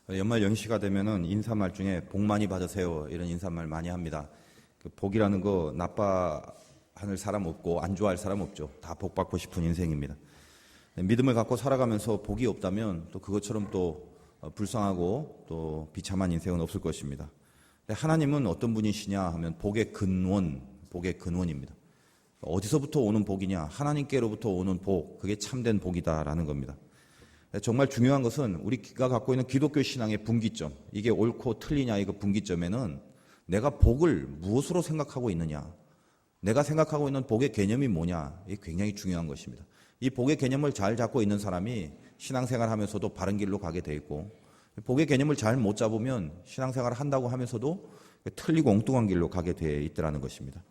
연말 연시가 되면은 인사말 중에 복 많이 받으세요 이런 인사말 많이 합니다. 그 복이라는 거 나빠하는 사람 없고 안 좋아할 사람 없죠. 다 복 받고 싶은 인생입니다. 믿음을 갖고 살아가면서 복이 없다면 또 그것처럼 또 불쌍하고 또 비참한 인생은 없을 것입니다. 하나님은 어떤 분이시냐 하면 복의 근원입니다. 어디서부터 오는 복이냐? 하나님께로부터 오는 복, 그게 참된 복이다라는 겁니다. 정말 중요한 것은 우리가 갖고 있는 기독교 신앙의 분기점, 이게 옳고 틀리냐의 그 분기점에는 내가 복을 무엇으로 생각하고 있느냐, 내가 생각하고 있는 복의 개념이 뭐냐, 이게 굉장히 중요한 것입니다. 이 복의 개념을 잘 잡고 있는 사람이 신앙생활 하면서도 바른 길로 가게 돼 있고, 복의 개념을 잘 못 잡으면 신앙생활을 한다고 하면서도 틀리고 엉뚱한 길로 가게 돼 있더라는 것입니다.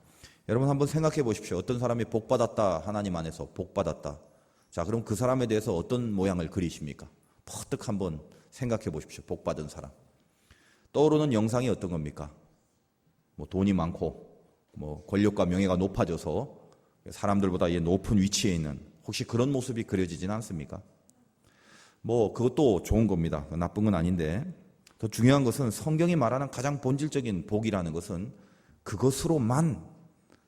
여러분 한번 생각해 보십시오. 어떤 사람이 복 받았다, 하나님 안에서 복 받았다. 자, 그럼 그 사람에 대해서 어떤 모양을 그리십니까? 퍼뜩 한번 생각해 보십시오. 복 받은 사람. 떠오르는 영상이 어떤 겁니까? 돈이 많고, 권력과 명예가 높아져서 사람들보다 높은 위치에 있는, 혹시 그런 모습이 그려지지는 않습니까? 그것도 좋은 겁니다. 나쁜 건 아닌데, 더 중요한 것은 성경이 말하는 가장 본질적인 복이라는 것은 그것으로만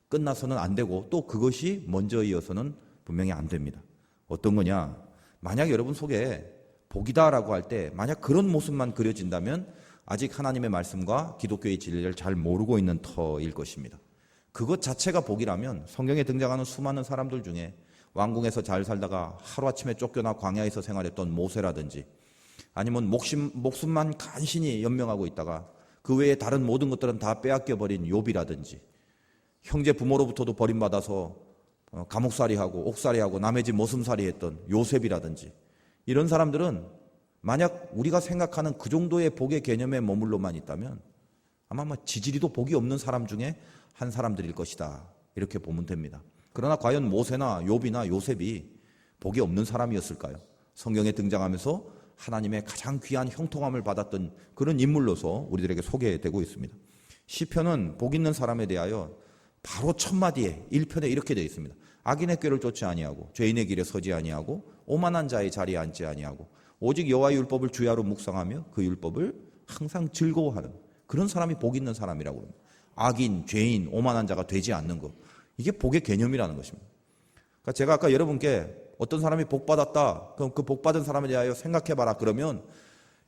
끝나서는 안 되고, 또 그것이 먼저 이어서는 분명히 안 됩니다. 어떤 거냐? 만약 여러분 속에 복이다라고 할 때 만약 그런 모습만 그려진다면 아직 하나님의 말씀과 기독교의 진리를 잘 모르고 있는 터일 것입니다. 그것 자체가 복이라면 성경에 등장하는 수많은 사람들 중에 왕궁에서 잘 살다가 하루아침에 쫓겨나 광야에서 생활했던 모세라든지, 아니면 목숨만 간신히 연명하고 있다가 그 외에 다른 모든 것들은 다 빼앗겨버린 욥이라든지, 형제 부모로부터도 버림받아서 감옥살이하고 옥살이하고 남의 집 머슴살이했던 요셉이라든지, 이런 사람들은 만약 우리가 생각하는 그 정도의 복의 개념에 머물러만 있다면 아마 지지리도 복이 없는 사람 중에 한 사람들일 것이다, 이렇게 보면 됩니다. 그러나 과연 모세나 욥이나 요셉이 복이 없는 사람이었을까요? 성경에 등장하면서 하나님의 가장 귀한 형통함을 받았던 그런 인물로서 우리들에게 소개되고 있습니다. 시편은 복 있는 사람에 대하여 바로 첫 마디에 1편에 이렇게 되어 있습니다. 악인의 꾀를 쫓지 아니하고 죄인의 길에 서지 아니하고 오만한 자의 자리에 앉지 아니하고 오직 여호와의 율법을 주야로 묵상하며 그 율법을 항상 즐거워하는 그런 사람이 복 있는 사람이라고 합니다. 악인, 죄인, 오만한 자가 되지 않는 것, 이게 복의 개념이라는 것입니다. 그러니까 제가 아까 여러분께 어떤 사람이 복 받았다, 그럼 그 복 받은 사람에 대하여 생각해봐라 그러면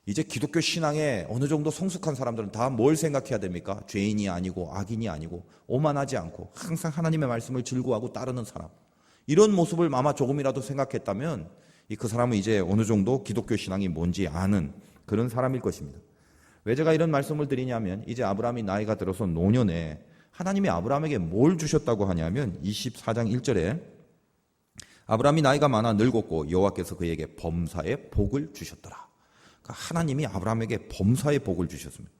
이제 기독교 신앙에 어느 정도 성숙한 사람들은 다 뭘 생각해야 됩니까? 죄인이 아니고 악인이 아니고 오만하지 않고 항상 하나님의 말씀을 즐거워하고 따르는 사람, 이런 모습을 아마 조금이라도 생각했다면 그 사람은 이제 어느 정도 기독교 신앙이 뭔지 아는 그런 사람일 것입니다. 왜 제가 이런 말씀을 드리냐면, 이제 아브라함이 나이가 들어서 노년에 하나님이 아브라함에게 뭘 주셨다고 하냐면 24장 1절에 아브라함이 나이가 많아 늙었고 여호와께서 그에게 범사의 복을 주셨더라. 하나님이 아브라함에게 범사의 복을 주셨습니다.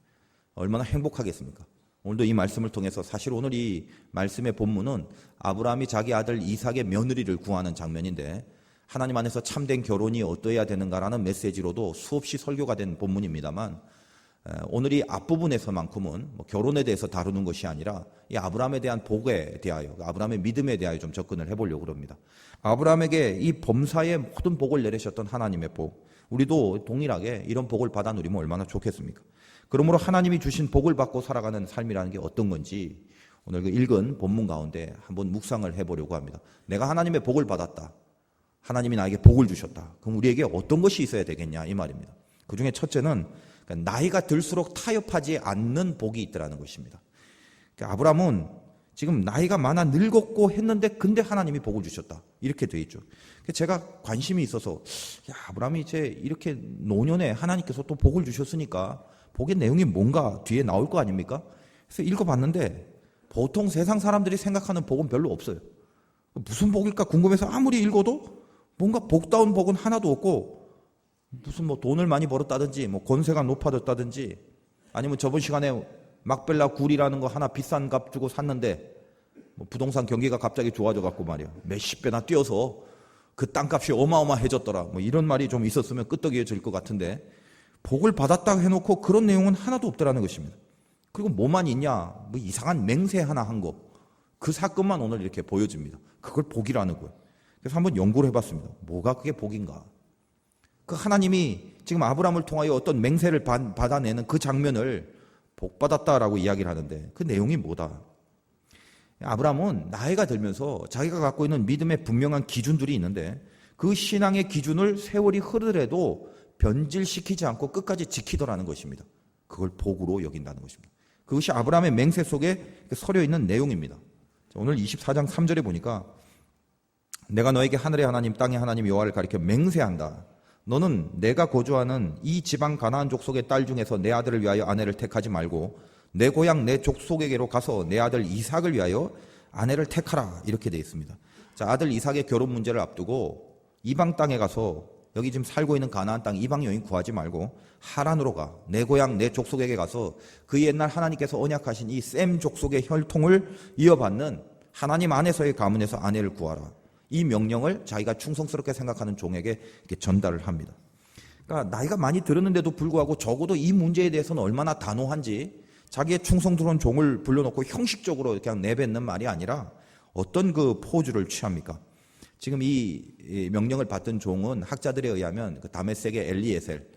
얼마나 행복하겠습니까? 오늘도 이 말씀을 통해서, 사실 오늘 이 말씀의 본문은 아브라함이 자기 아들 이삭의 며느리를 구하는 장면인데, 하나님 안에서 참된 결혼이 어떠해야 되는가라는 메시지로도 수없이 설교가 된 본문입니다만, 오늘 이 앞부분에서만큼은 결혼에 대해서 다루는 것이 아니라 이 아브라함에 대한 복에 대하여, 아브라함의 믿음에 대하여 좀 접근을 해보려고 합니다. 아브라함에게 이 범사의 모든 복을 내리셨던 하나님의 복, 우리도 동일하게 이런 복을 받아 누리면 얼마나 좋겠습니까? 그러므로 하나님이 주신 복을 받고 살아가는 삶이라는 게 어떤 건지 오늘 그 읽은 본문 가운데 한번 묵상을 해보려고 합니다. 내가 하나님의 복을 받았다, 하나님이 나에게 복을 주셨다, 그럼 우리에게 어떤 것이 있어야 되겠냐, 이 말입니다. 그 중에 첫째는 나이가 들수록 타협하지 않는 복이 있더라는 것입니다. 아브라함은 지금 나이가 많아 늙었고 했는데 근데 하나님이 복을 주셨다, 이렇게 돼 있죠. 제가 관심이 있어서 아브라함이 이제 이렇게 노년에 하나님께서 또 복을 주셨으니까 복의 내용이 뭔가 뒤에 나올 거 아닙니까? 그래서 읽어봤는데 보통 세상 사람들이 생각하는 복은 별로 없어요. 무슨 복일까 궁금해서 아무리 읽어도 뭔가 복다운 복은 하나도 없고, 무슨 돈을 많이 벌었다든지 권세가 높아졌다든지, 아니면 저번 시간에 막벨라 굴이라는 거 하나 비싼 값 주고 샀는데 부동산 경기가 갑자기 좋아져 갖고 말이야 몇십 배나 뛰어서 그 땅값이 어마어마해졌더라, 이런 말이 좀 있었으면 끄떡이어질 것 같은데, 복을 받았다고 해놓고 그런 내용은 하나도 없더라는 것입니다. 그리고 뭐만 있냐, 이상한 맹세 하나 한 거, 그 사건만 오늘 이렇게 보여집니다. 그걸 복이라는 거예요. 그래서 한번 연구를 해봤습니다. 뭐가 그게 복인가? 그 하나님이 지금 아브라함을 통하여 어떤 맹세를 받아내는 그 장면을 복받았다라고 이야기를 하는데 그 내용이 뭐다? 아브라함은 나이가 들면서 자기가 갖고 있는 믿음의 분명한 기준들이 있는데 그 신앙의 기준을 세월이 흐르더라도 변질시키지 않고 끝까지 지키더라는 것입니다. 그걸 복으로 여긴다는 것입니다. 그것이 아브라함의 맹세 속에 서려 있는 내용입니다. 오늘 24장 3절에 보니까 내가 너에게 하늘의 하나님 땅의 하나님 여호와를 가리켜 맹세한다. 너는 내가 거주하는 이 지방 가나안 족속의 딸 중에서 내 아들을 위하여 아내를 택하지 말고 내 고향 내 족속에게로 가서 내 아들 이삭을 위하여 아내를 택하라. 이렇게 되어 있습니다. 자, 아들 이삭의 결혼 문제를 앞두고 이방 땅에 가서 여기 지금 살고 있는 가나안 땅 이방 여인 구하지 말고 하란으로 가. 내 고향 내 족속에게 가서 그 옛날 하나님께서 언약하신 이 셈 족속의 혈통을 이어받는 하나님 안에서의 가문에서 아내를 구하라. 이 명령을 자기가 충성스럽게 생각하는 종에게 이렇게 전달을 합니다. 그러니까 나이가 많이 들었는데도 불구하고 적어도 이 문제에 대해서는 얼마나 단호한지 자기의 충성스러운 종을 불러놓고 형식적으로 그냥 내뱉는 말이 아니라 어떤 그 포즈를 취합니까? 지금 이 명령을 받던 종은 학자들에 의하면 그 다메섹의 엘리에셀,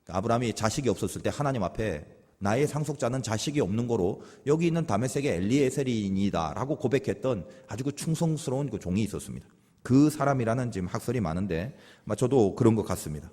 아브라함이 자식이 없었을 때 하나님 앞에 나의 상속자는 자식이 없는 거로 여기 있는 다메섹의 엘리에셀이니다라고 고백했던 아주 그 충성스러운 그 종이 있었습니다. 그 사람이라는 지금 학설이 많은데 저도 그런 것 같습니다.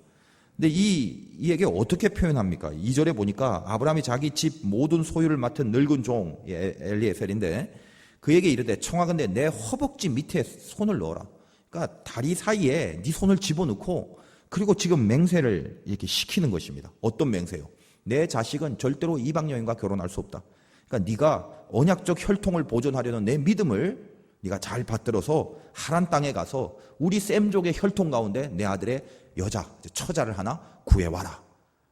근데 이에게 어떻게 표현합니까? 2절에 보니까 아브라함이 자기 집 모든 소유를 맡은 늙은 종 엘리에셀인데 그에게 이르되 청하건대 내 허벅지 밑에 손을 넣어라. 그러니까 다리 사이에 네 손을 집어넣고 그리고 지금 맹세를 이렇게 시키는 것입니다. 어떤 맹세요? 내 자식은 절대로 이방 여인과 결혼할 수 없다. 그러니까 네가 언약적 혈통을 보존하려는 내 믿음을 네가 잘 받들어서 하란 땅에 가서 우리 셈족의 혈통 가운데 내 아들의 여자, 처자를 하나 구해와라.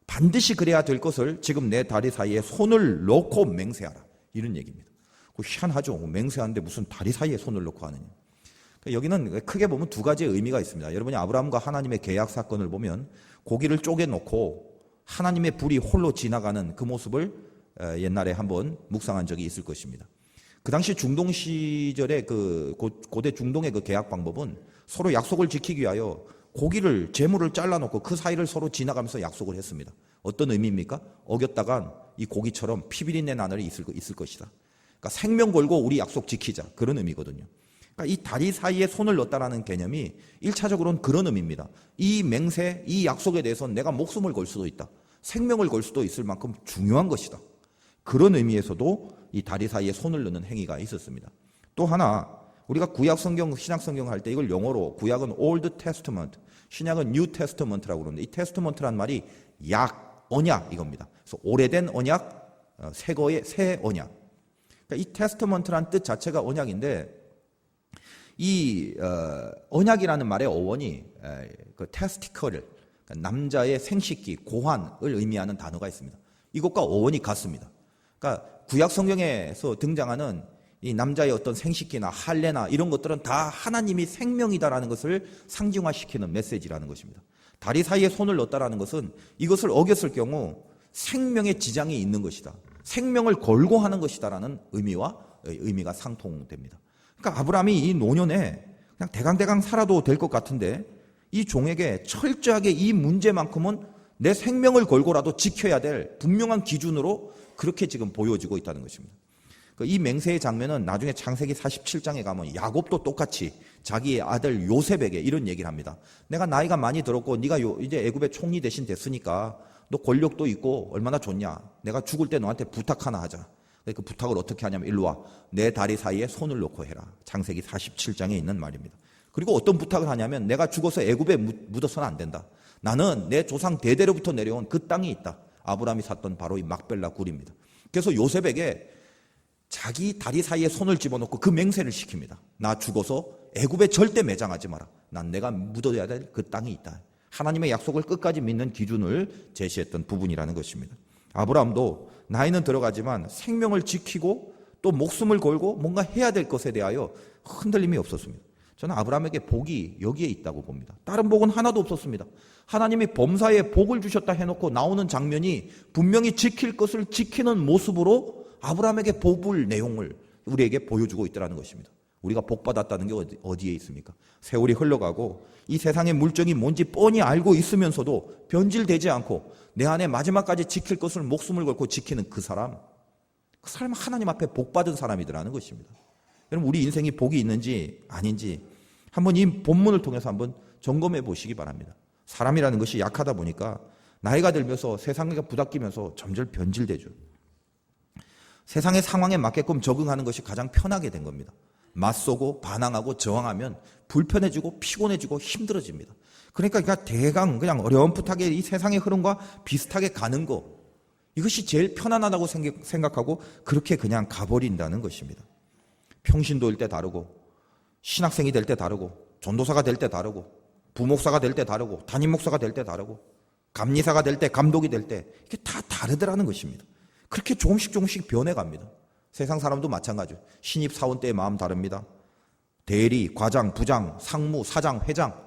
반드시 그래야 될 것을 지금 내 다리 사이에 손을 넣고 맹세하라. 이런 얘기입니다. 희한하죠. 맹세하는데 무슨 다리 사이에 손을 넣고 하느냐. 여기는 크게 보면 두 가지의 의미가 있습니다. 여러분이 아브라함과 하나님의 계약 사건을 보면 고기를 쪼개놓고 하나님의 불이 홀로 지나가는 그 모습을 옛날에 한번 묵상한 적이 있을 것입니다. 그 당시 중동 시절의 고대 중동의 그 계약 방법은 서로 약속을 지키기 위하여 고기를 재물을 잘라놓고 그 사이를 서로 지나가면서 약속을 했습니다. 어떤 의미입니까? 어겼다간 이 고기처럼 피비린내 나는 일이 있을 것이다. 그러니까 생명 걸고 우리 약속 지키자. 그런 의미거든요. 그러니까 이 다리 사이에 손을 넣었다라는 개념이 1차적으로는 그런 의미입니다. 이 맹세, 이 약속에 대해서 내가 목숨을 걸 수도 있다. 생명을 걸 수도 있을 만큼 중요한 것이다. 그런 의미에서도 이 다리 사이에 손을 넣는 행위가 있었습니다. 또 하나, 우리가 구약 성경, 신약 성경 할 때 이걸 영어로 구약은 Old Testament, 신약은 New Testament라고 그러는데 이 Testament란 말이 약, 언약 이겁니다. 그래서 오래된 언약, 새 언약. 그러니까 이 Testament란 뜻 자체가 언약인데 이 언약이라는 말의 어원이 그 testicle, 그러니까 남자의 생식기, 고환을 의미하는 단어가 있습니다. 이것과 어원이 같습니다. 그러니까 구약 성경에서 등장하는 이 남자의 어떤 생식기나 할례나 이런 것들은 다 하나님이 생명이다라는 것을 상징화시키는 메시지라는 것입니다. 다리 사이에 손을 넣었다라는 것은 이것을 어겼을 경우 생명의 지장이 있는 것이다. 생명을 걸고 하는 것이다라는 의미가 상통됩니다. 그러니까 아브라함이 이 노년에 그냥 대강대강 살아도 될 것 같은데 이 종에게 철저하게 이 문제만큼은 내 생명을 걸고라도 지켜야 될 분명한 기준으로 그렇게 지금 보여지고 있다는 것입니다. 이 맹세의 장면은 나중에 창세기 47장에 가면 야곱도 똑같이 자기의 아들 요셉에게 이런 얘기를 합니다. 내가 나이가 많이 들었고 네가 이제 애굽의 총리 대신 됐으니까 너 권력도 있고 얼마나 좋냐. 내가 죽을 때 너한테 부탁 하나 하자. 그 부탁을 어떻게 하냐면 일로 와. 내 다리 사이에 손을 놓고 해라. 창세기 47장에 있는 말입니다. 그리고 어떤 부탁을 하냐면 내가 죽어서 애굽에 묻어서는 안 된다. 나는 내 조상 대대로부터 내려온 그 땅이 있다. 아브라함이 샀던 바로 이 막벨라 굴입니다. 그래서 요셉에게 자기 다리 사이에 손을 집어넣고 그 맹세를 시킵니다. 나 죽어서 애굽에 절대 매장하지 마라. 난 내가 묻어야 될 그 땅이 있다. 하나님의 약속을 끝까지 믿는 기준을 제시했던 부분이라는 것입니다. 아브라함도 나이는 들어가지만 생명을 지키고 또 목숨을 걸고 뭔가 해야 될 것에 대하여 흔들림이 없었습니다. 저는 아브라함에게 복이 여기에 있다고 봅니다. 다른 복은 하나도 없었습니다. 하나님이 범사에 복을 주셨다 해놓고 나오는 장면이 분명히 지킬 것을 지키는 모습으로 아브라함에게 복을 내용을 우리에게 보여주고 있다는 것입니다. 우리가 복받았다는 게 어디에 있습니까? 세월이 흘러가고 이 세상의 물정이 뭔지 뻔히 알고 있으면서도 변질되지 않고 내 안에 마지막까지 지킬 것을 목숨을 걸고 지키는 그 사람은 하나님 앞에 복받은 사람이더라는 것입니다. 여러분, 우리 인생이 복이 있는지 아닌지 한번 이 본문을 통해서 한번 점검해 보시기 바랍니다. 사람이라는 것이 약하다 보니까 나이가 들면서 세상에 부닥기면서 점점 변질되죠. 세상의 상황에 맞게끔 적응하는 것이 가장 편하게 된 겁니다. 맞서고 반항하고 저항하면 불편해지고 피곤해지고 힘들어집니다. 그러니까 대강 그냥 어렴풋하게 이 세상의 흐름과 비슷하게 가는 거, 이것이 제일 편안하다고 생각하고 그렇게 그냥 가버린다는 것입니다. 평신도일 때 다르고 신학생이 될 때 다르고 전도사가 될 때 다르고 부목사가 될 때 다르고 담임 목사가 될 때 다르고 감리사가 될 때 감독이 될 때 이게 다 다르더라는 것입니다. 그렇게 조금씩 변해갑니다. 세상 사람도 마찬가지예요. 신입 사원 때의 마음 다릅니다. 대리, 과장, 부장, 상무, 사장, 회장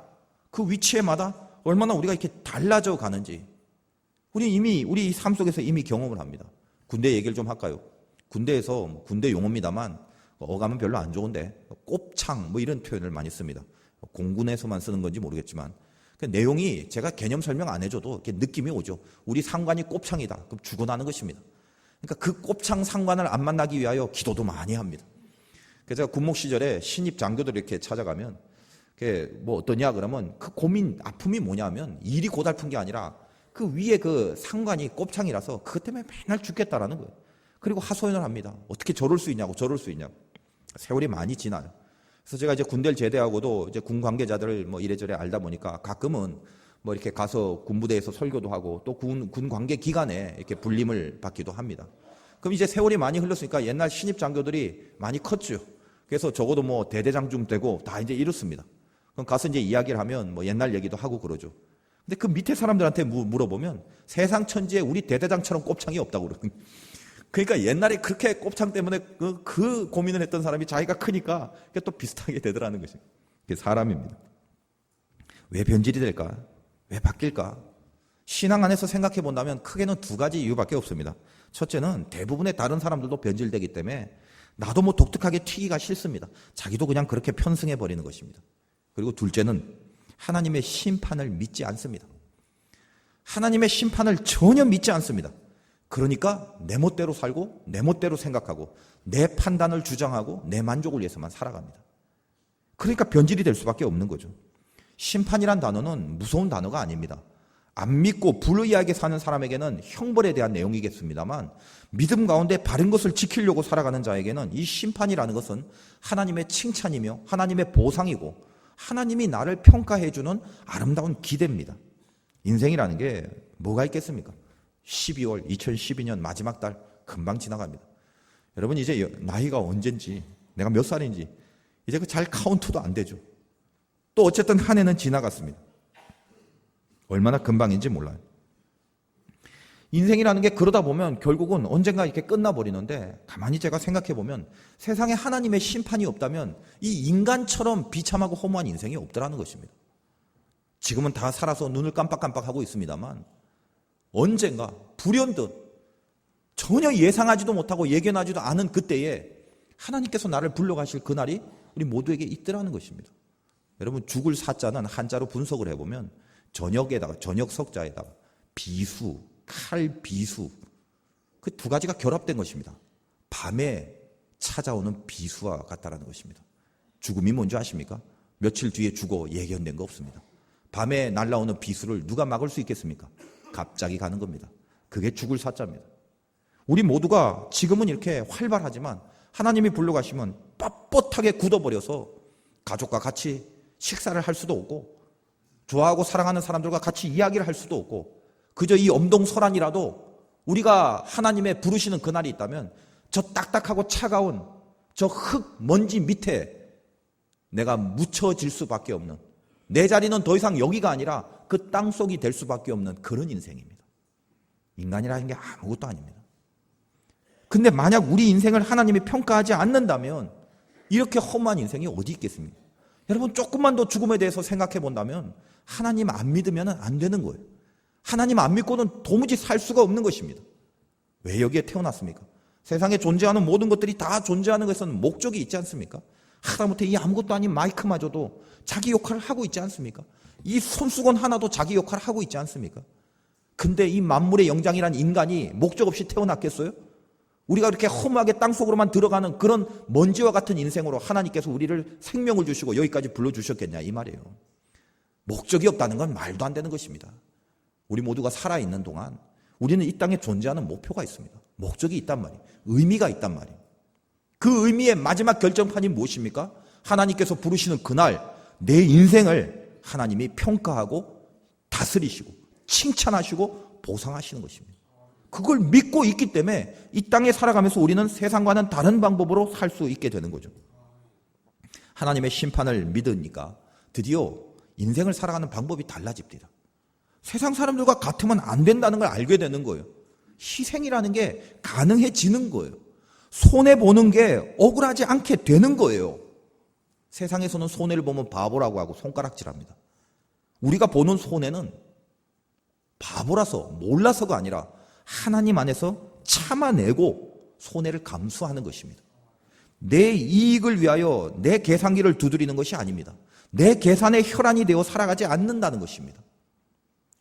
그 위치에마다 얼마나 우리가 이렇게 달라져 가는지 우리 삶 속에서 이미 경험을 합니다. 군대 얘기를 좀 할까요? 군대에서 군대 용어입니다만 어감은 별로 안 좋은데 곱창 이런 표현을 많이 씁니다. 공군에서만 쓰는 건지 모르겠지만 그 내용이 제가 개념 설명 안 해줘도 이렇게 느낌이 오죠. 우리 상관이 곱창이다. 그럼 죽어나는 것입니다. 그러니까 그 곱창 상관을 안 만나기 위하여 기도도 많이 합니다. 그래서 제가 군목 시절에 신입 장교들 이렇게 찾아가면 그게 어떠냐 그러면 그 고민 아픔이 뭐냐면 일이 고달픈 게 아니라 그 위에 그 상관이 곱창이라서 그것 때문에 맨날 죽겠다라는 거예요. 그리고 하소연을 합니다. 어떻게 저럴 수 있냐고 저럴 수 있냐고. 세월이 많이 지나요. 그래서 제가 이제 군대를 제대하고도 이제 군 관계자들을 이래저래 알다 보니까 가끔은 이렇게 가서 군부대에서 설교도 하고 또 군 관계 기간에 이렇게 불림을 받기도 합니다. 그럼 이제 세월이 많이 흘렀으니까 옛날 신입 장교들이 많이 컸죠. 그래서 적어도 대대장쯤 되고 다 이제 이렇습니다. 그럼 가서 이제 이야기를 하면 옛날 얘기도 하고 그러죠. 근데 그 밑에 사람들한테 물어보면 세상 천지에 우리 대대장처럼 곱창이 없다고 그러거든요. 그러니까 옛날에 그렇게 곱창 때문에 그 고민을 했던 사람이 자기가 크니까 또 비슷하게 되더라는 것이. 그게 사람입니다. 왜 변질이 될까? 왜 바뀔까? 신앙 안에서 생각해 본다면 크게는 두 가지 이유밖에 없습니다. 첫째는 대부분의 다른 사람들도 변질되기 때문에 나도 독특하게 튀기가 싫습니다. 자기도 그냥 그렇게 편승해 버리는 것입니다. 그리고 둘째는 하나님의 심판을 믿지 않습니다. 하나님의 심판을 전혀 믿지 않습니다. 그러니까 내 멋대로 살고 내 멋대로 생각하고 내 판단을 주장하고 내 만족을 위해서만 살아갑니다. 그러니까 변질이 될 수밖에 없는 거죠. 심판이란 단어는 무서운 단어가 아닙니다. 안 믿고 불의하게 사는 사람에게는 형벌에 대한 내용이겠습니다만 믿음 가운데 바른 것을 지키려고 살아가는 자에게는 이 심판이라는 것은 하나님의 칭찬이며 하나님의 보상이고 하나님이 나를 평가해 주는 아름다운 기대입니다. 인생이라는 게 뭐가 있겠습니까? 12월 2012년 마지막 달 금방 지나갑니다. 여러분 이제 나이가 언젠지 내가 몇 살인지 이제 잘 카운트도 안 되죠. 또 어쨌든 한 해는 지나갔습니다. 얼마나 금방인지 몰라요. 인생이라는 게 그러다 보면 결국은 언젠가 이렇게 끝나버리는데 가만히 제가 생각해 보면 세상에 하나님의 심판이 없다면 이 인간처럼 비참하고 허무한 인생이 없더라는 것입니다. 지금은 다 살아서 눈을 깜빡깜빡하고 있습니다만 언젠가 불현듯 전혀 예상하지도 못하고 예견하지도 않은 그때에 하나님께서 나를 불러가실 그날이 우리 모두에게 있더라는 것입니다. 여러분 죽을 사자는 한자로 분석을 해보면 저녁에다가 저녁 석자에다가 비수, 칼 비수 그 두 가지가 결합된 것입니다. 밤에 찾아오는 비수와 같다라는 것입니다. 죽음이 뭔지 아십니까? 며칠 뒤에 죽어 예견된 거 없습니다. 밤에 날아오는 비수를 누가 막을 수 있겠습니까? 갑자기 가는 겁니다. 그게 죽을 사자입니다. 우리 모두가 지금은 이렇게 활발하지만 하나님이 불러가시면 뻣뻣하게 굳어버려서 가족과 같이 식사를 할 수도 없고 좋아하고 사랑하는 사람들과 같이 이야기를 할 수도 없고 그저 이 엄동설한이라도 우리가 하나님의 부르시는 그날이 있다면 저 딱딱하고 차가운 저 흙 먼지 밑에 내가 묻혀질 수밖에 없는 내 자리는 더 이상 여기가 아니라 그 땅속이 될 수밖에 없는 그런 인생입니다. 인간이라는 게 아무것도 아닙니다. 근데 만약 우리 인생을 하나님이 평가하지 않는다면 이렇게 험한 인생이 어디 있겠습니까? 여러분 조금만 더 죽음에 대해서 생각해 본다면 하나님 안 믿으면 안 되는 거예요. 하나님 안 믿고는 도무지 살 수가 없는 것입니다. 왜 여기에 태어났습니까? 세상에 존재하는 모든 것들이 다 존재하는 것에는 목적이 있지 않습니까? 하다못해 이 아무것도 아닌 마이크마저도 자기 역할을 하고 있지 않습니까? 이 손수건 하나도 자기 역할을 하고 있지 않습니까? 근데 이 만물의 영장이란 인간이 목적 없이 태어났겠어요? 우리가 그렇게 허무하게 땅속으로만 들어가는 그런 먼지와 같은 인생으로 하나님께서 우리를 생명을 주시고 여기까지 불러주셨겠냐 이 말이에요. 목적이 없다는 건 말도 안 되는 것입니다. 우리 모두가 살아있는 동안 우리는 이 땅에 존재하는 목표가 있습니다. 목적이 있단 말이에요. 의미가 있단 말이에요. 그 의미의 마지막 결정판이 무엇입니까? 하나님께서 부르시는 그날 내 인생을 하나님이 평가하고 다스리시고 칭찬하시고 보상하시는 것입니다. 그걸 믿고 있기 때문에 이 땅에 살아가면서 우리는 세상과는 다른 방법으로 살 수 있게 되는 거죠. 하나님의 심판을 믿으니까 드디어 인생을 살아가는 방법이 달라집니다. 세상 사람들과 같으면 안 된다는 걸 알게 되는 거예요. 희생이라는 게 가능해지는 거예요. 손해보는 게 억울하지 않게 되는 거예요. 세상에서는 손해를 보면 바보라고 하고 손가락질합니다. 우리가 보는 손해는 바보라서 몰라서가 아니라 하나님 안에서 참아내고 손해를 감수하는 것입니다. 내 이익을 위하여 내 계산기를 두드리는 것이 아닙니다. 내 계산의 혈안이 되어 살아가지 않는다는 것입니다.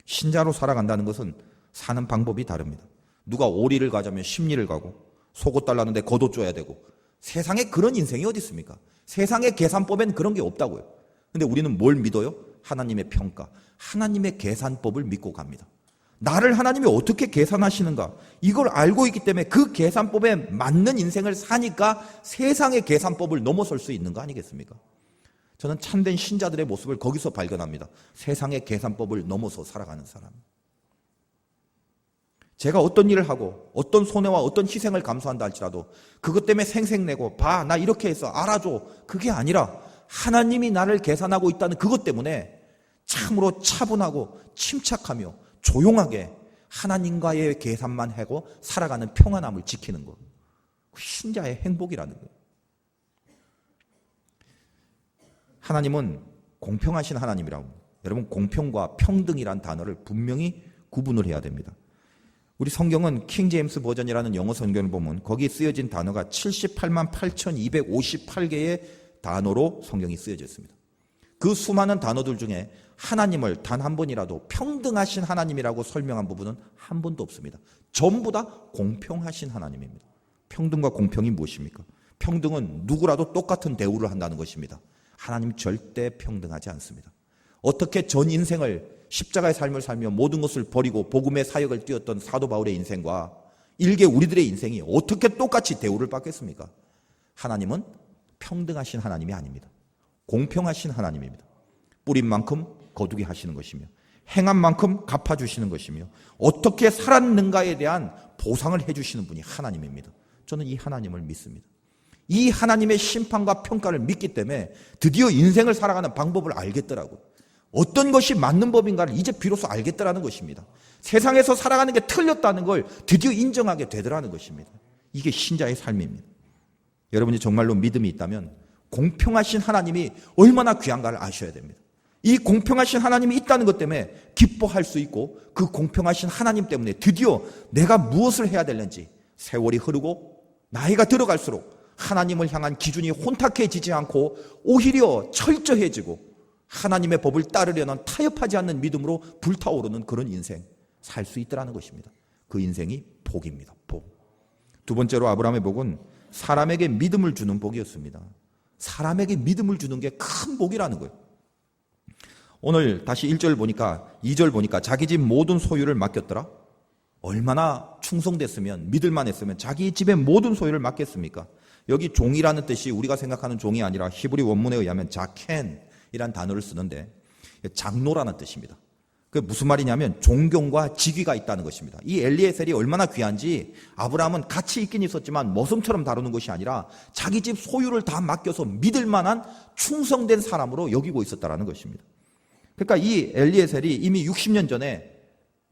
신자로 살아간다는 것은 사는 방법이 다릅니다. 누가 오리를 가자면 십리를 가고 속옷 달라는데 겉옷 줘야 되고 세상에 그런 인생이 어디 있습니까? 세상의 계산법엔 그런 게 없다고요. 근데 우리는 뭘 믿어요? 하나님의 평가, 하나님의 계산법을 믿고 갑니다. 나를 하나님이 어떻게 계산하시는가 이걸 알고 있기 때문에 그 계산법에 맞는 인생을 사니까 세상의 계산법을 넘어설 수 있는 거 아니겠습니까? 저는 참된 신자들의 모습을 거기서 발견합니다. 세상의 계산법을 넘어서 살아가는 사람. 제가 어떤 일을 하고 어떤 손해와 어떤 희생을 감수한다 할지라도 그것 때문에 생색내고 봐 나 이렇게 해서 알아줘 그게 아니라 하나님이 나를 계산하고 있다는 그것 때문에 참으로 차분하고 침착하며 조용하게 하나님과의 계산만 하고 살아가는 평안함을 지키는 것. 신자의 행복이라는 거예요. 하나님은 공평하신 하나님이라고. 여러분 공평과 평등이란 단어를 분명히 구분을 해야 됩니다. 우리 성경은 킹 제임스 버전이라는 영어 성경을 보면 거기에 쓰여진 단어가 78만 8,258개의 단어로 성경이 쓰여져 있습니다. 그 수많은 단어들 중에 하나님을 단 한 번이라도 평등하신 하나님이라고 설명한 부분은 한 번도 없습니다. 전부 다 공평하신 하나님입니다. 평등과 공평이 무엇입니까? 평등은 누구라도 똑같은 대우를 한다는 것입니다. 하나님 절대 평등하지 않습니다. 어떻게 전 인생을 십자가의 삶을 살며 모든 것을 버리고 복음의 사역을 뛰었던 사도 바울의 인생과 일개 우리들의 인생이 어떻게 똑같이 대우를 받겠습니까? 하나님은 평등하신 하나님이 아닙니다. 공평하신 하나님입니다. 뿌린 만큼 거두게 하시는 것이며 행한 만큼 갚아주시는 것이며 어떻게 살았는가에 대한 보상을 해주시는 분이 하나님입니다. 저는 이 하나님을 믿습니다. 이 하나님의 심판과 평가를 믿기 때문에 드디어 인생을 살아가는 방법을 알겠더라고요. 어떤 것이 맞는 법인가를 이제 비로소 알겠더라는 것입니다. 세상에서 살아가는 게 틀렸다는 걸 드디어 인정하게 되더라는 것입니다. 이게 신자의 삶입니다. 여러분이 정말로 믿음이 있다면 공평하신 하나님이 얼마나 귀한가를 아셔야 됩니다. 이 공평하신 하나님이 있다는 것 때문에 기뻐할 수 있고 그 공평하신 하나님 때문에 드디어 내가 무엇을 해야 되는지 세월이 흐르고 나이가 들어갈수록 하나님을 향한 기준이 혼탁해지지 않고 오히려 철저해지고 하나님의 법을 따르려는 타협하지 않는 믿음으로 불타오르는 그런 인생 살 수 있더라는 것입니다. 그 인생이 복입니다. 복. 두 번째로 아브라함의 복은 사람에게 믿음을 주는 복이었습니다. 사람에게 믿음을 주는 게 큰 복이라는 거예요. 오늘 다시 1절 보니까 2절 보니까 자기 집 모든 소유를 맡겼더라. 얼마나 충성됐으면 믿을만 했으면 자기 집의 모든 소유를 맡겼습니까? 여기 종이라는 뜻이 우리가 생각하는 종이 아니라 히브리 원문에 의하면 자켄이라는 단어를 쓰는데 장로라는 뜻입니다. 그게 무슨 말이냐면 존경과 직위가 있다는 것입니다. 이 엘리에셀이 얼마나 귀한지 아브라함은 같이 있긴 있었지만 머슴처럼 다루는 것이 아니라 자기 집 소유를 다 맡겨서 믿을 만한 충성된 사람으로 여기고 있었다는 것입니다. 그러니까 이 엘리에셀이 이미 60년 전에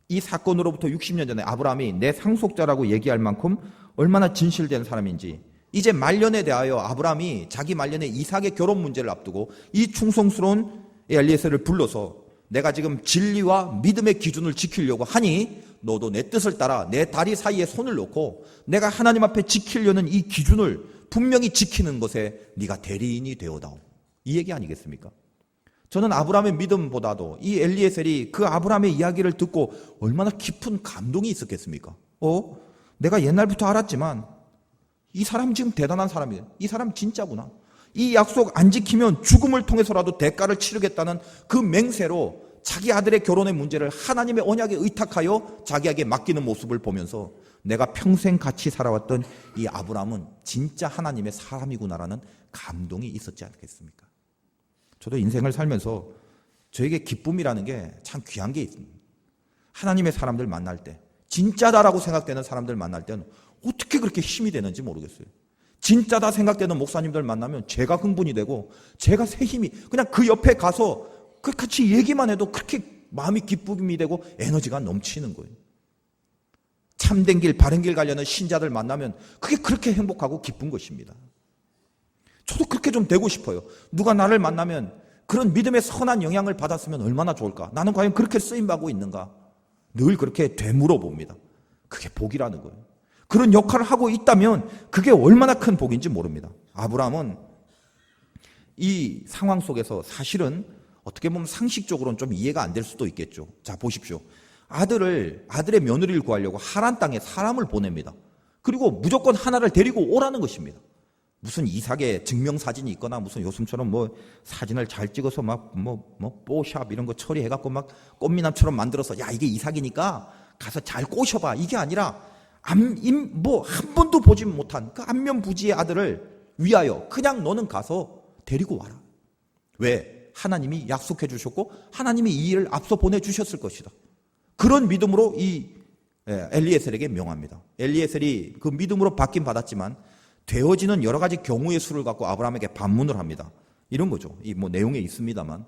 이 사건으로부터 60년 전에 아브라함이 내 상속자라고 얘기할 만큼 얼마나 진실된 사람인지 이제 말년에 대하여 아브라함이 자기 말년에 이삭의 결혼 문제를 앞두고 이 충성스러운 엘리에셀을 불러서 내가 지금 진리와 믿음의 기준을 지키려고 하니 너도 내 뜻을 따라 내 다리 사이에 손을 놓고 내가 하나님 앞에 지키려는 이 기준을 분명히 지키는 것에 네가 대리인이 되어다오. 이 얘기 아니겠습니까? 저는 아브라함의 믿음보다도 이 엘리에셀이 그 아브라함의 이야기를 듣고 얼마나 깊은 감동이 있었겠습니까? 내가 옛날부터 알았지만 이 사람 지금 대단한 사람이에요. 이 사람 진짜구나. 이 약속 안 지키면 죽음을 통해서라도 대가를 치르겠다는 그 맹세로 자기 아들의 결혼의 문제를 하나님의 언약에 의탁하여 자기에게 맡기는 모습을 보면서 내가 평생 같이 살아왔던 이 아브라함은 진짜 하나님의 사람이구나라는 감동이 있었지 않겠습니까? 저도 인생을 살면서 저에게 기쁨이라는 게 참 귀한 게 있습니다. 하나님의 사람들 만날 때, 진짜다라고 생각되는 사람들 만날 때는 어떻게 그렇게 힘이 되는지 모르겠어요. 진짜다 생각되는 목사님들 만나면 제가 흥분이 되고 제가 새 힘이 그냥 그 옆에 가서 그 같이 얘기만 해도 그렇게 마음이 기쁨이 되고 에너지가 넘치는 거예요. 참된 길, 바른 길 가려는 신자들 만나면 그게 그렇게 행복하고 기쁜 것입니다. 저도 그렇게 좀 되고 싶어요. 누가 나를 만나면 그런 믿음의 선한 영향을 받았으면 얼마나 좋을까? 나는 과연 그렇게 쓰임받고 있는가? 늘 그렇게 되물어 봅니다. 그게 복이라는 거예요. 그런 역할을 하고 있다면 그게 얼마나 큰 복인지 모릅니다. 아브라함은 이 상황 속에서 사실은 어떻게 보면 상식적으로는 좀 이해가 안 될 수도 있겠죠. 자, 보십시오. 아들의 며느리를 구하려고 하란 땅에 사람을 보냅니다. 그리고 무조건 하나를 데리고 오라는 것입니다. 무슨 이삭의 증명사진이 있거나 무슨 요즘처럼 사진을 잘 찍어서 뽀샵 이런 거 처리해갖고 막 꽃미남처럼 만들어서 야, 이게 이삭이니까 가서 잘 꼬셔봐. 이게 아니라 한 번도 보지 못한 그 안면부지의 아들을 위하여 그냥 너는 가서 데리고 와라. 왜? 하나님이 약속해 주셨고 하나님이 이 일을 앞서 보내주셨을 것이다. 그런 믿음으로 이 엘리에셀에게 명합니다. 엘리에셀이 그 믿음으로 받긴 받았지만 되어지는 여러 가지 경우의 수를 갖고 아브라함에게 반문을 합니다. 이런 거죠. 이 내용에 있습니다만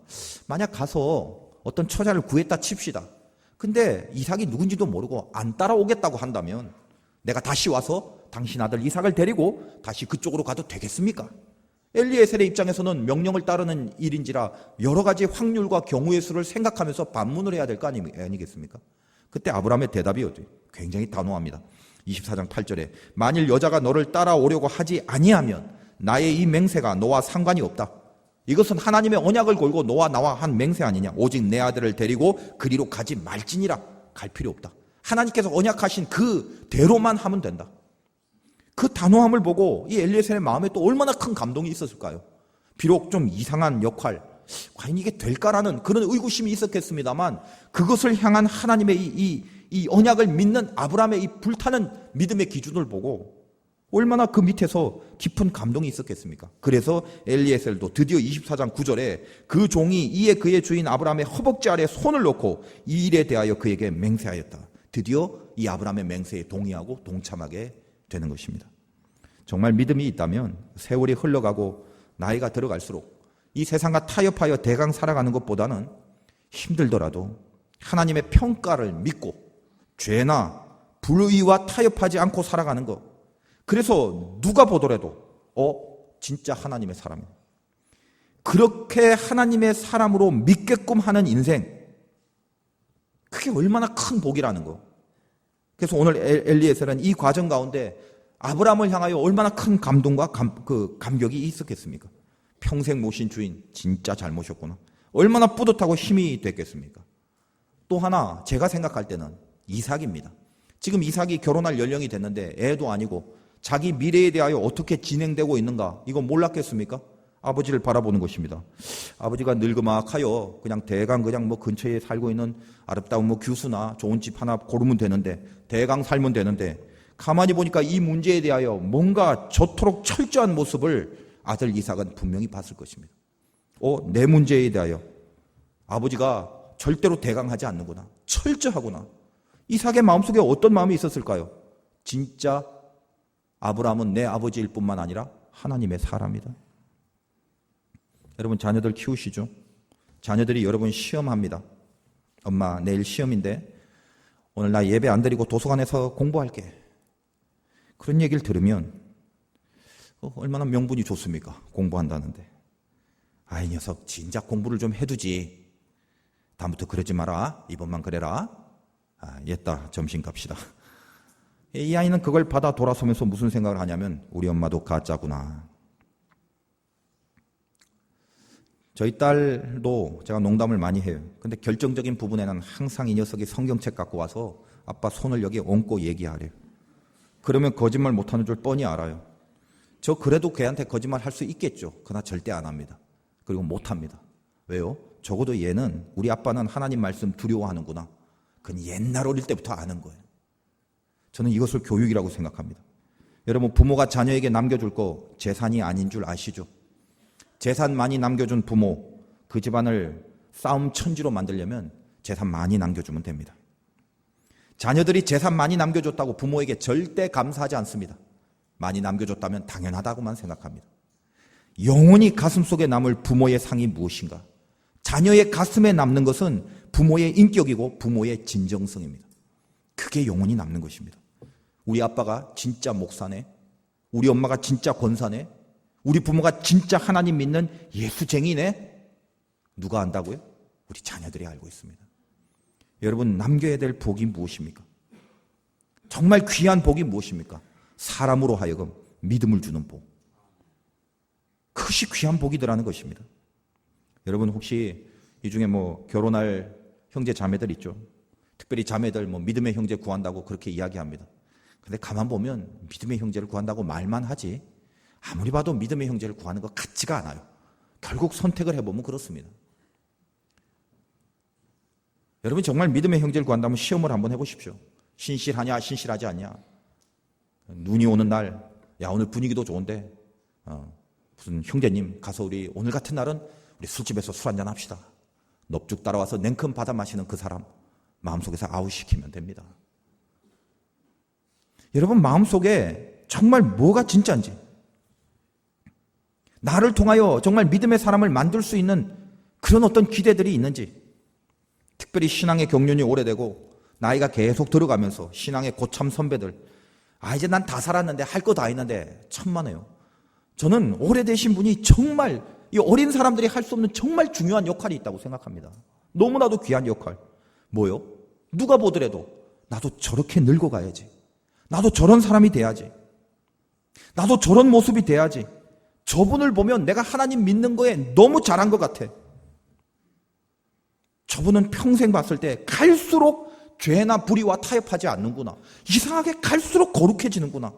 만약 가서 어떤 처자를 구했다 칩시다. 근데 이삭이 누군지도 모르고 안 따라오겠다고 한다면 내가 다시 와서 당신 아들 이삭을 데리고 다시 그쪽으로 가도 되겠습니까? 엘리에셀의 입장에서는 명령을 따르는 일인지라 여러 가지 확률과 경우의 수를 생각하면서 반문을 해야 될 거 아니겠습니까? 그때 아브라함의 대답이 굉장히 단호합니다. 24장 8절에 만일 여자가 너를 따라오려고 하지 아니하면 나의 이 맹세가 너와 상관이 없다. 이것은 하나님의 언약을 걸고 너와 나와 한 맹세 아니냐. 오직 내 아들을 데리고 그리로 가지 말지니라. 갈 필요 없다. 하나님께서 언약하신 그대로만 하면 된다. 그 단호함을 보고 이 엘리에셀의 마음에 또 얼마나 큰 감동이 있었을까요? 비록 좀 이상한 역할, 과연 이게 될까라는 그런 의구심이 있었겠습니다만 그것을 향한 하나님의 이 언약을 믿는 아브라함의 이 불타는 믿음의 기준을 보고 얼마나 그 밑에서 깊은 감동이 있었겠습니까? 그래서 엘리에셀도 드디어 24장 9절에 그 종이 이에 그의 주인 아브라함의 허벅지 아래 손을 놓고 이 일에 대하여 그에게 맹세하였다. 드디어 이 아브라함의 맹세에 동의하고 동참하게 되는 것입니다. 정말 믿음이 있다면 세월이 흘러가고 나이가 들어갈수록 이 세상과 타협하여 대강 살아가는 것보다는 힘들더라도 하나님의 평가를 믿고 죄나 불의와 타협하지 않고 살아가는 것. 그래서 누가 보더라도 진짜 하나님의 사람이야. 그렇게 하나님의 사람으로 믿게끔 하는 인생, 그게 얼마나 큰 복이라는 거. 그래서 오늘 엘리에셀은 이 과정 가운데 아브라함을 향하여 얼마나 큰 감동과 감격이 있었겠습니까? 평생 모신 주인 진짜 잘 모셨구나. 얼마나 뿌듯하고 힘이 됐겠습니까? 또 하나 제가 생각할 때는 이삭입니다. 지금 이삭이 결혼할 연령이 됐는데 애도 아니고 자기 미래에 대하여 어떻게 진행되고 있는가 이거 몰랐겠습니까? 아버지를 바라보는 것입니다. 아버지가 늙으막하여 그냥 대강 그냥 근처에 살고 있는 아름다운 규수나 좋은 집 하나 고르면 되는데 대강 살면 되는데 가만히 보니까 이 문제에 대하여 뭔가 저토록 철저한 모습을 아들 이삭은 분명히 봤을 것입니다. 내 문제에 대하여 아버지가 절대로 대강하지 않는구나. 철저하구나. 이삭의 마음속에 어떤 마음이 있었을까요? 진짜 아브라함은 내 아버지일 뿐만 아니라 하나님의 사람이다. 여러분 자녀들 키우시죠? 자녀들이 여러분 시험합니다. 엄마 내일 시험인데 오늘 나 예배 안 드리고 도서관에서 공부할게. 그런 얘기를 들으면 얼마나 명분이 좋습니까? 공부한다는데. 이 녀석 진작 공부를 좀 해두지. 다음부터 그러지 마라. 이번만 그래라. 옛다 점심 갑시다. 이 아이는 그걸 받아 돌아서면서 무슨 생각을 하냐면 우리 엄마도 가짜구나. 저희 딸도 제가 농담을 많이 해요. 근데 결정적인 부분에는 항상 이 녀석이 성경책 갖고 와서 아빠 손을 여기 얹고 얘기하래요. 그러면 거짓말 못하는 줄 뻔히 알아요. 저 그래도 걔한테 거짓말 할 수 있겠죠. 그러나 절대 안 합니다. 그리고 못합니다. 왜요? 적어도 얘는 우리 아빠는 하나님 말씀 두려워하는구나. 그건 옛날 어릴 때부터 아는 거예요. 저는 이것을 교육이라고 생각합니다. 여러분, 부모가 자녀에게 남겨줄 거 재산이 아닌 줄 아시죠? 재산 많이 남겨준 부모, 그 집안을 싸움 천지로 만들려면 재산 많이 남겨주면 됩니다. 자녀들이 재산 많이 남겨줬다고 부모에게 절대 감사하지 않습니다. 많이 남겨줬다면 당연하다고만 생각합니다. 영원히 가슴속에 남을 부모의 상이 무엇인가? 자녀의 가슴에 남는 것은 부모의 인격이고 부모의 진정성입니다. 그게 영원히 남는 것입니다. 우리 아빠가 진짜 목사네, 우리 엄마가 진짜 권사네, 우리 부모가 진짜 하나님 믿는 예수쟁이네. 누가 안다고요? 우리 자녀들이 알고 있습니다. 여러분, 남겨야 될 복이 무엇입니까? 정말 귀한 복이 무엇입니까? 사람으로 하여금 믿음을 주는 복. 그것이 귀한 복이더라는 것입니다. 여러분, 혹시 이 중에 결혼할 형제 자매들 있죠? 특별히 자매들 믿음의 형제 구한다고 그렇게 이야기합니다. 근데 가만 보면 믿음의 형제를 구한다고 말만 하지 아무리 봐도 믿음의 형제를 구하는 것 같지가 않아요. 결국 선택을 해보면 그렇습니다. 여러분, 정말 믿음의 형제를 구한다면 시험을 한번 해보십시오. 신실하냐 신실하지 않냐. 눈이 오는 날, 야 오늘 분위기도 좋은데 무슨 형제님 가서 우리 오늘 같은 날은 우리 술집에서 술 한잔 합시다. 넙죽 따라와서 냉큼 받아 마시는 그 사람 마음속에서 아웃시키면 됩니다. 여러분, 마음속에 정말 뭐가 진짜인지, 나를 통하여 정말 믿음의 사람을 만들 수 있는 그런 어떤 기대들이 있는지, 특별히 신앙의 경륜이 오래되고 나이가 계속 들어가면서 신앙의 고참 선배들, 이제 난 다 살았는데 할 거 다 했는데 천만에요. 저는 오래되신 분이 정말 이 어린 사람들이 할 수 없는 정말 중요한 역할이 있다고 생각합니다. 너무나도 귀한 역할. 뭐요? 누가 보더라도 나도 저렇게 늙어가야지, 나도 저런 사람이 돼야지, 나도 저런 모습이 돼야지, 저분을 보면 내가 하나님 믿는 거에 너무 잘한 것 같아. 저분은 평생 봤을 때 갈수록 죄나 불의와 타협하지 않는구나. 이상하게 갈수록 거룩해지는구나.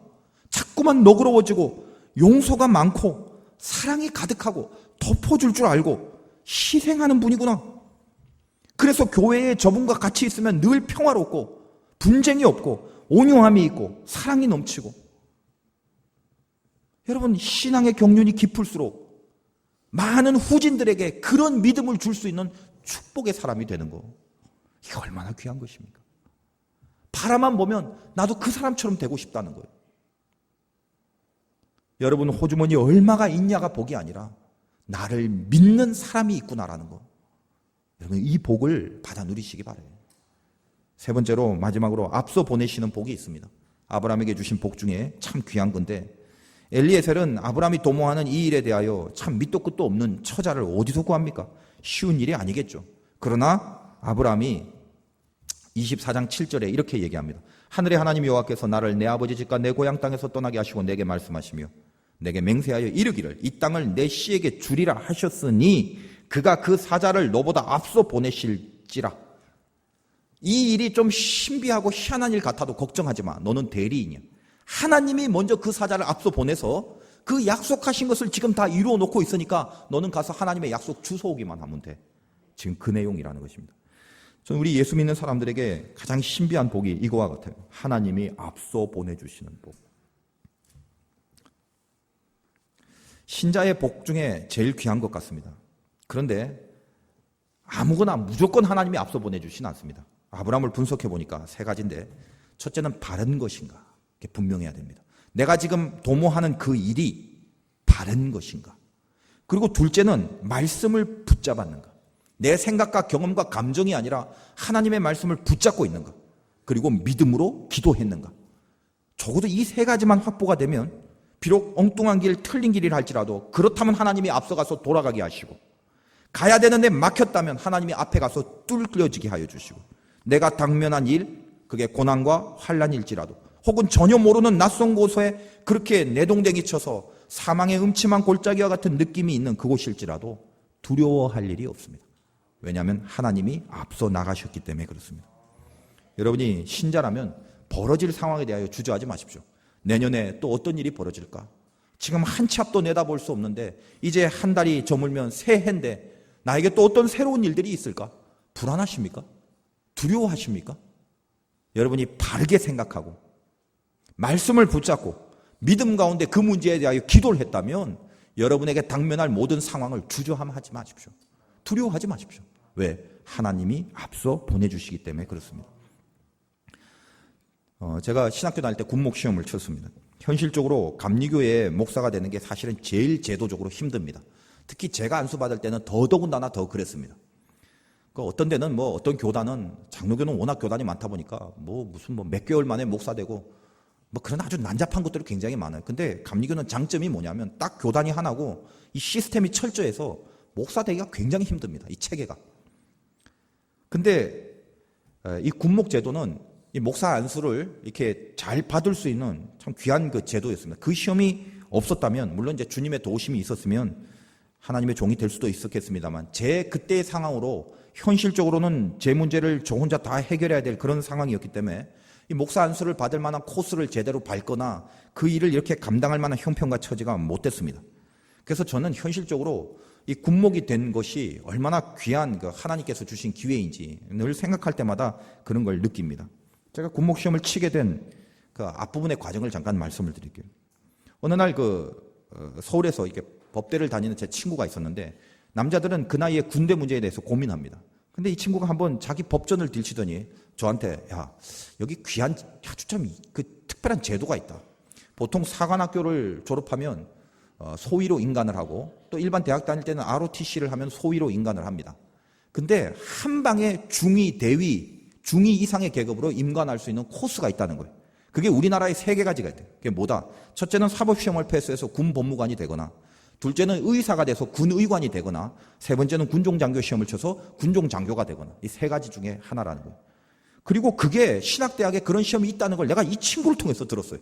자꾸만 너그러워지고 용서가 많고 사랑이 가득하고 덮어줄 줄 알고 희생하는 분이구나. 그래서 교회에 저분과 같이 있으면 늘 평화롭고 분쟁이 없고 온유함이 있고 사랑이 넘치고. 여러분, 신앙의 경륜이 깊을수록 많은 후진들에게 그런 믿음을 줄 수 있는 축복의 사람이 되는 거, 이게 얼마나 귀한 것입니까? 바라만 보면 나도 그 사람처럼 되고 싶다는 거예요. 여러분, 호주머니 얼마가 있냐가 복이 아니라 나를 믿는 사람이 있구나라는 거, 여러분 이 복을 받아 누리시기 바라요. 세 번째로, 마지막으로 앞서 보내시는 복이 있습니다. 아브라함에게 주신 복 중에 참 귀한 건데, 엘리에셀은 아브라함이 도모하는 이 일에 대하여 참 밑도 끝도 없는 처자를 어디서 구합니까? 쉬운 일이 아니겠죠. 그러나 아브라함이 24장 7절에 이렇게 얘기합니다. 하늘의 하나님 여호와께서 나를 내 아버지 집과 내 고향 땅에서 떠나게 하시고 내게 말씀하시며 내게 맹세하여 이르기를 이 땅을 내 씨에게 주리라 하셨으니 그가 그 사자를 너보다 앞서 보내실지라. 이 일이 좀 신비하고 희한한 일 같아도 걱정하지 마. 너는 대리인이야. 하나님이 먼저 그 사자를 앞서 보내서 그 약속하신 것을 지금 다 이루어 놓고 있으니까 너는 가서 하나님의 약속 주워오기만 하면 돼. 지금 그 내용이라는 것입니다. 저는 우리 예수 믿는 사람들에게 가장 신비한 복이 이거와 같아요. 하나님이 앞서 보내주시는 복. 신자의 복 중에 제일 귀한 것 같습니다. 그런데 아무거나 무조건 하나님이 앞서 보내주시진 않습니다. 아브라함을 분석해 보니까 세 가지인데, 첫째는 바른 것인가, 분명해야 됩니다. 내가 지금 도모하는 그 일이 바른 것인가. 그리고 둘째는 말씀을 붙잡았는가. 내 생각과 경험과 감정이 아니라 하나님의 말씀을 붙잡고 있는가. 그리고 믿음으로 기도했는가. 적어도 이 세 가지만 확보가 되면 비록 엉뚱한 길, 틀린 길이라 할지라도 그렇다면 하나님이 앞서가서 돌아가게 하시고, 가야 되는데 막혔다면 하나님이 앞에 가서 뚫려지게 하여 주시고, 내가 당면한 일, 그게 고난과 환난일지라도, 혹은 전혀 모르는 낯선 곳에 그렇게 내동댕이 쳐서 사망의 음침한 골짜기와 같은 느낌이 있는 그곳일지라도 두려워할 일이 없습니다. 왜냐하면 하나님이 앞서 나가셨기 때문에 그렇습니다. 여러분이 신자라면 벌어질 상황에 대하여 주저하지 마십시오. 내년에 또 어떤 일이 벌어질까? 지금 한 치 앞도 내다볼 수 없는데 이제 한 달이 저물면 새해인데 나에게 또 어떤 새로운 일들이 있을까? 불안하십니까? 두려워하십니까? 여러분이 바르게 생각하고 말씀을 붙잡고 믿음 가운데 그 문제에 대하여 기도를 했다면 여러분에게 당면할 모든 상황을 주저함하지 마십시오. 두려워하지 마십시오. 왜? 하나님이 앞서 보내주시기 때문에 그렇습니다. 제가 신학교 다닐 때 군목 시험을 쳤습니다. 현실적으로 감리교의 목사가 되는 게 사실은 제일 제도적으로 힘듭니다. 특히 제가 안수받을 때는 더더군다나 더 그랬습니다. 어떤 데는 어떤 교단은, 장로교는 워낙 교단이 많다 보니까 무슨 몇 개월 만에 목사 되고 그런 아주 난잡한 것들이 굉장히 많아요. 근데 감리교는 장점이 뭐냐면 딱 교단이 하나고 이 시스템이 철저해서 목사 되기가 굉장히 힘듭니다. 이 체계가. 근데 이 군목 제도는 이 목사 안수를 이렇게 잘 받을 수 있는 참 귀한 그 제도였습니다. 그 시험이 없었다면, 물론 이제 주님의 도우심이 있었으면 하나님의 종이 될 수도 있었겠습니다만, 제 그때의 상황으로 현실적으로는 제 문제를 저 혼자 다 해결해야 될 그런 상황이었기 때문에 이 목사 안수를 받을 만한 코스를 제대로 밟거나 그 일을 이렇게 감당할 만한 형편과 처지가 못 됐습니다. 그래서 저는 현실적으로 이 군목이 된 것이 얼마나 귀한 그 하나님께서 주신 기회인지 늘 생각할 때마다 그런 걸 느낍니다. 제가 군목 시험을 치게 된 그 앞부분의 과정을 잠깐 말씀을 드릴게요. 어느 날 서울에서 이렇게 법대를 다니는 제 친구가 있었는데, 남자들은 그 나이에 군대 문제에 대해서 고민합니다. 근데 이 친구가 한번 자기 법전을 들치더니 저한테, 야, 여기 귀한 아주 참 그 특별한 제도가 있다. 보통 사관학교를 졸업하면 소위로 인간을 하고, 또 일반 대학 다닐 때는 ROTC를 하면 소위로 인간을 합니다. 근데 한 방에 중위, 대위, 중위 이상의 계급으로 임관할 수 있는 코스가 있다는 거예요. 그게 우리나라에 3가지가 있대요. 그게 뭐다? 첫째는 사법시험을 패스해서 군 법무관이 되거나, 둘째는 의사가 돼서 군의관이 되거나, 세 번째는 군종장교 시험을 쳐서 군종장교가 되거나, 이 3가지 중에 하나라는 거예요. 그리고 그게 신학대학에 그런 시험이 있다는 걸 내가 이 친구를 통해서 들었어요.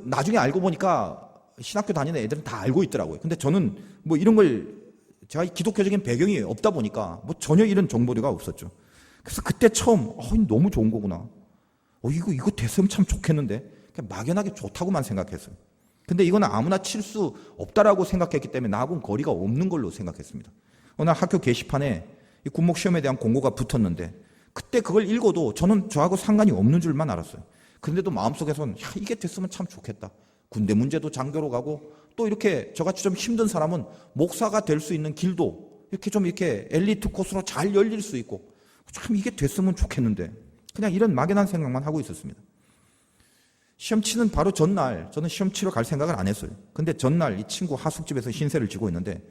나중에 알고 보니까 신학교 다니는 애들은 다 알고 있더라고요. 근데 저는 이런 걸, 제가 기독교적인 배경이 없다 보니까 전혀 이런 정보가 없었죠. 그래서 그때 처음, 너무 좋은 거구나. 이거 됐으면 참 좋겠는데. 그냥 막연하게 좋다고만 생각했어요. 근데 이거는 아무나 칠 수 없다라고 생각했기 때문에 나하고는 거리가 없는 걸로 생각했습니다. 어느 날 학교 게시판에 이 군목 시험에 대한 공고가 붙었는데, 그때 그걸 읽어도 저는 저하고 상관이 없는 줄만 알았어요. 그런데도 마음속에서는, 이게 됐으면 참 좋겠다. 군대 문제도 장교로 가고, 또 이렇게 저같이 좀 힘든 사람은 목사가 될 수 있는 길도 이렇게 엘리트 코스로 잘 열릴 수 있고, 참 이게 됐으면 좋겠는데, 그냥 이런 막연한 생각만 하고 있었습니다. 시험 치는 바로 전날, 저는 시험 치러 갈 생각을 안 했어요. 근데 전날 이 친구 하숙집에서 신세를 지고 있는데,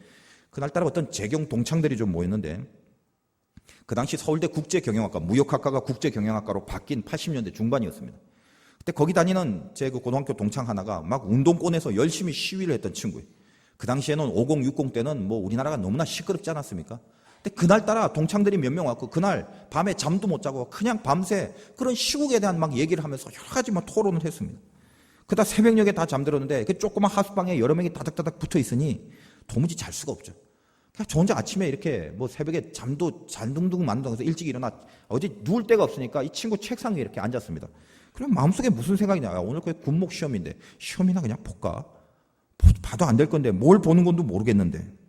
그날따라 어떤 재경 동창들이 좀 모였는데, 그 당시 서울대 국제경영학과, 무역학과가 국제경영학과로 바뀐 80년대 중반이었습니다. 그때 거기 다니는 제 그 고등학교 동창 하나가 막 운동권에서 열심히 시위를 했던 친구예요. 그 당시에는 5060 때는 우리나라가 너무나 시끄럽지 않았습니까? 근데 그날따라 동창들이 몇 명 왔고, 그날 밤에 잠도 못 자고 그냥 밤새 그런 시국에 대한 막 얘기를 하면서 여러 가지 토론을 했습니다. 그러다 새벽녘에 다 잠들었는데, 그 조그만 하숙방에 여러 명이 다닥다닥 붙어 있으니 도무지 잘 수가 없죠. 그냥 저 혼자 아침에 이렇게 새벽에 잠도 잔둥둥 만둥해서 일찍 일어나 어디 누울 데가 없으니까 이 친구 책상 위에 이렇게 앉았습니다. 그럼 마음속에 무슨 생각이 나요? 오늘 그 군목 시험인데 시험이나 그냥 볼까? 봐도 안 될 건데 뭘 보는 건도 모르겠는데.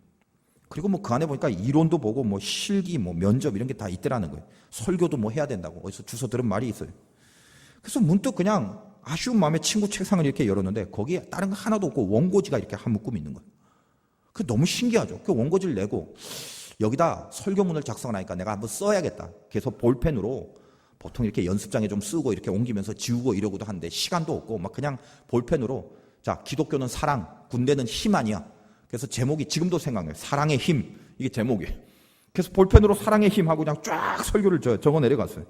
그리고 그 안에 보니까 이론도 보고 실기 면접 이런 게 다 있더라는 거예요. 설교도 해야 된다고 어디서 주워 들은 말이 있어요. 그래서 문득 그냥 아쉬운 마음에 친구 책상을 이렇게 열었는데 거기에 다른 거 하나도 없고 원고지가 이렇게 한 묶음 있는 거예요. 그 너무 신기하죠. 그 원고지를 내고 여기다 설교문을 작성하니까 내가 한번 써야겠다. 그래서 볼펜으로, 보통 이렇게 연습장에 좀 쓰고 이렇게 옮기면서 지우고 이러고도 하는데 시간도 없고 그냥 볼펜으로, 자, 기독교는 사랑, 군대는 힘 아니야. 그래서 제목이 지금도 생각나요. 사랑의 힘. 이게 제목이에요. 그래서 볼펜으로 사랑의 힘 하고 그냥 쫙 설교를 적어 내려갔어요.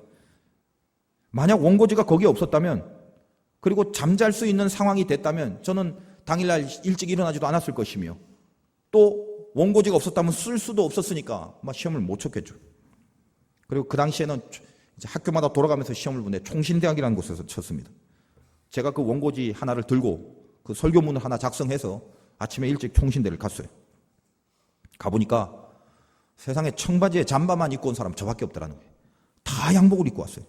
만약 원고지가 거기에 없었다면, 그리고 잠잘 수 있는 상황이 됐다면 저는 당일날 일찍 일어나지도 않았을 것이며, 또 원고지가 없었다면 쓸 수도 없었으니까 막 시험을 못 쳤겠죠. 그리고 그 당시에는 이제 학교마다 돌아가면서 시험을 보는데 총신대학이라는 곳에서 쳤습니다. 제가 그 원고지 하나를 들고 그 설교문을 하나 작성해서 아침에 일찍 총신대를 갔어요. 가보니까 세상에 청바지에 잠바만 입고 온 사람 저밖에 없더라는 거예요. 다 양복을 입고 왔어요.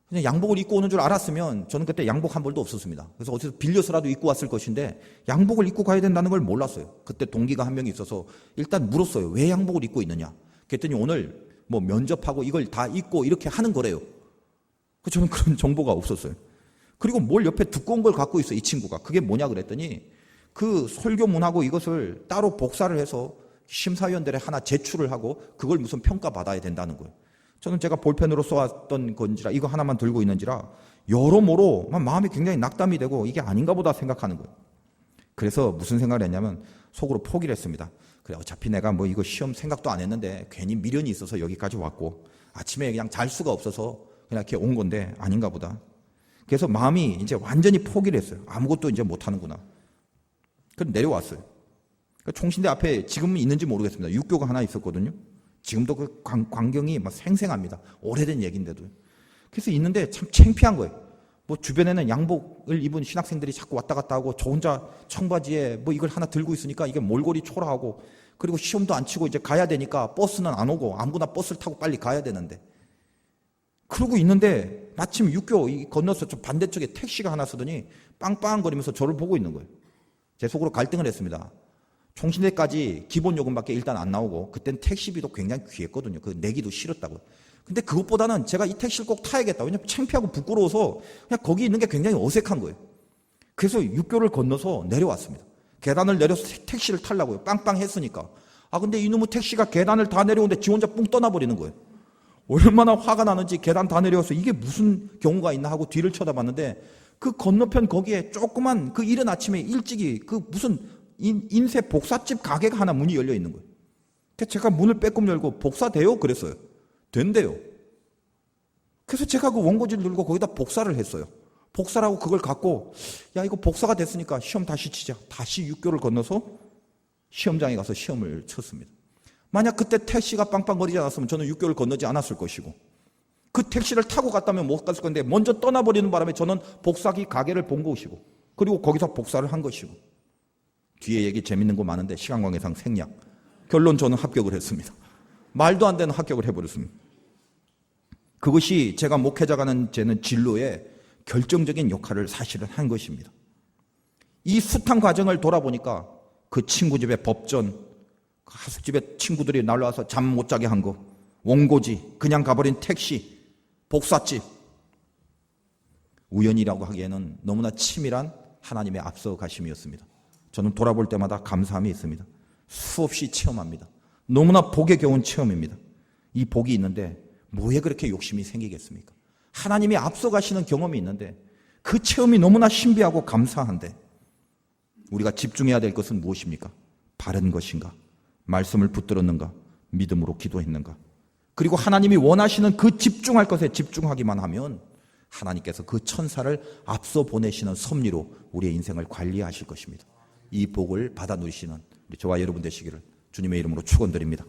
그냥 양복을 입고 오는 줄 알았으면 저는 그때 양복 한 벌도 없었습니다. 그래서 어디서 빌려서라도 입고 왔을 것인데 양복을 입고 가야 된다는 걸 몰랐어요. 그때 동기가 한 명이 있어서 일단 물었어요. 왜 양복을 입고 있느냐? 그랬더니 오늘 뭐 면접하고 이걸 다 입고 이렇게 하는 거래요. 저는 그런 정보가 없었어요. 그리고 뭘 옆에 두꺼운 걸 갖고 있어요, 이 친구가. 그게 뭐냐 그랬더니 그 설교문하고 이것을 따로 복사를 해서 심사위원들에 하나 제출을 하고 그걸 무슨 평가받아야 된다는 거예요. 저는 제가 볼펜으로 써왔던 건지라 이거 하나만 들고 있는지라 여러모로 마음이 굉장히 낙담이 되고 이게 아닌가 보다 생각하는 거예요. 그래서 무슨 생각을 했냐면 속으로 포기를 했습니다. 그래, 어차피 내가 뭐 이거 시험 생각도 안 했는데 괜히 미련이 있어서 여기까지 왔고 아침에 그냥 잘 수가 없어서 그냥 이렇게 온 건데 아닌가 보다. 그래서 마음이 이제 완전히 포기를 했어요. 아무것도 이제 못하는구나. 그래서 내려왔어요. 총신대 앞에 지금은 있는지 모르겠습니다. 육교가 하나 있었거든요. 지금도 그 광경이 막 생생합니다. 오래된 얘기인데도. 그래서 있는데 참 창피한 거예요. 뭐 주변에는 양복을 입은 신학생들이 자꾸 왔다 갔다 하고 저 혼자 청바지에 뭐 이걸 하나 들고 있으니까 이게 몰골이 초라하고 그리고 시험도 안 치고 이제 가야 되니까 버스는 안 오고 아무거나 버스를 타고 빨리 가야 되는데 그러고 있는데 마침 육교 건너서 저 반대쪽에 택시가 하나 서더니 빵빵거리면서 저를 보고 있는 거예요. 제 속으로 갈등을 했습니다. 총신대까지 기본 요금밖에 일단 안 나오고 그땐 택시비도 굉장히 귀했거든요. 그 내기도 싫었다고요. 근데 그것보다는 제가 이 택시를 꼭 타야겠다. 왜냐면 창피하고 부끄러워서 그냥 거기 있는 게 굉장히 어색한 거예요. 그래서 육교를 건너서 내려왔습니다. 계단을 내려서 택시를 타려고요. 빵빵했으니까. 근데 이놈의 택시가 계단을 다 내려오는데 지 혼자 뿡 떠나버리는 거예요. 얼마나 화가 나는지 계단 다 내려와서 이게 무슨 경우가 있나 하고 뒤를 쳐다봤는데 그 건너편 거기에 조그만 그 이른 아침에 일찍이 그 무슨 인쇄 복사집 가게가 하나 문이 열려 있는 거예요. 그래서 제가 문을 빼꼼 열고 복사돼요? 그랬어요. 된대요. 그래서 제가 그 원고지를 들고 거기다 복사를 했어요. 복사를 하고 그걸 갖고 야 이거 복사가 됐으니까 시험 다시 치자. 다시 육교를 건너서 시험장에 가서 시험을 쳤습니다. 만약 그때 택시가 빵빵거리지 않았으면 저는 육교를 건너지 않았을 것이고 그 택시를 타고 갔다면 못 갔을 건데 먼저 떠나버리는 바람에 저는 복사기 가게를 본 것이고 그리고 거기서 복사를 한 것이고 뒤에 얘기 재밌는 거 많은데 시간 관계상 생략. 결론 저는 합격을 했습니다. 말도 안 되는 합격을 해버렸습니다. 그것이 제가 목회자가는 제는 진로에 결정적인 역할을 사실은 한 것입니다. 이 숱한 과정을 돌아보니까 그 친구 집에 법전, 그 하숙집에 친구들이 날라와서 잠 못 자게 한 거, 원고지, 그냥 가버린 택시, 복사집, 우연이라고 하기에는 너무나 치밀한 하나님의 앞서가심이었습니다. 저는 돌아볼 때마다 감사함이 있습니다. 수없이 체험합니다. 너무나 복에 겨운 체험입니다. 이 복이 있는데 뭐에 그렇게 욕심이 생기겠습니까? 하나님이 앞서가시는 경험이 있는데 그 체험이 너무나 신비하고 감사한데 우리가 집중해야 될 것은 무엇입니까? 바른 것인가? 말씀을 붙들었는가? 믿음으로 기도했는가? 그리고 하나님이 원하시는 그 집중할 것에 집중하기만 하면 하나님께서 그 천사를 앞서 보내시는 섭리로 우리의 인생을 관리하실 것입니다. 이 복을 받아 누리시는 저와 여러분 되시기를 주님의 이름으로 축원드립니다.